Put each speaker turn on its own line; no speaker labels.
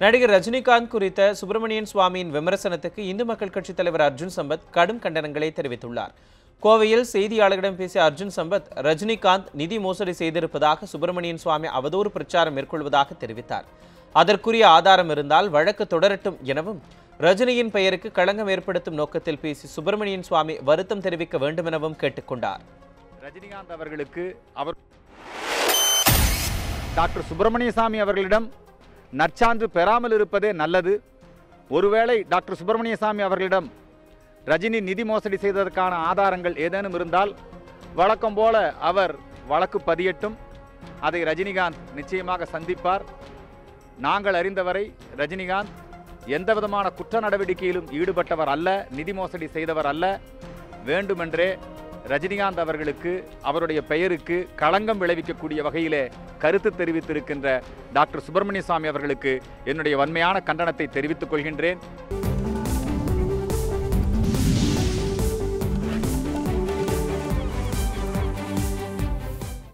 நடிகர் ரஜினிகாந்த் குறித்த சுப்பிரமணியன் சுவாமியின் விமர்சனத்துக்கு இந்து மக்கள் கட்சித் தலைவர் அர்ஜுன் சம்பத் கடும் கண்டனங்களை தெரிவித்துள்ளார். கோவையில் செய்தியாளர்களிடம் பேசிய அர்ஜுன் சம்பத், ரஜினிகாந்த் நிதி மோசடி செய்திருப்பதாக சுப்பிரமணியன் சுவாமி அவதூறு பிரச்சாரம் மேற்கொள்வதாக தெரிவித்தார். அதற்குரிய ஆதாரம் இருந்தால் வழக்கு தொடரட்டும் எனவும், ரஜினியின் பெயருக்கு களங்கம் ஏற்படுத்தும் நோக்கத்தில் பேசி சுப்பிரமணியன் சுவாமி வருத்தம் தெரிவிக்க வேண்டும் எனவும் கேட்டுக்கொண்டார்.
ரஜினிகாந்த் அவர்களுக்கு டாக்டர் சுப்பிரமணிய சாமி அவர்களிடம் நற்சான்று பெறாமல் இருப்பதே நல்லது. ஒருவேளை டாக்டர் சுப்பிரமணிய சாமி அவர்களிடம் ரஜினி நிதி மோசடி செய்ததற்கான ஆதாரங்கள் ஏதேனும் இருந்தால் வழக்கம் போல அவர் வழக்கு பதியட்டும். அதை ரஜினிகாந்த் நிச்சயமாக சந்திப்பார். நாங்கள் அறிந்தவரை ரஜினிகாந்த் எந்தவிதமான குற்ற நடவடிக்கையிலும் ஈடுபட்டவர் அல்ல, நிதி மோசடி செய்தவர் அல்ல. வேண்டுமென்றே ரஜினிகாந்த் அவர்களுக்கு அவருடைய பெயருக்கு களங்கம் விளைவிக்கக்கூடிய வகையிலே கருத்து தெரிவித்திருக்கின்ற டாக்டர் சுப்பிரமணிய சாமி அவர்களுக்கு என்னுடைய வன்மையான கண்டனத்தை தெரிவித்துக் கொள்கின்றேன்.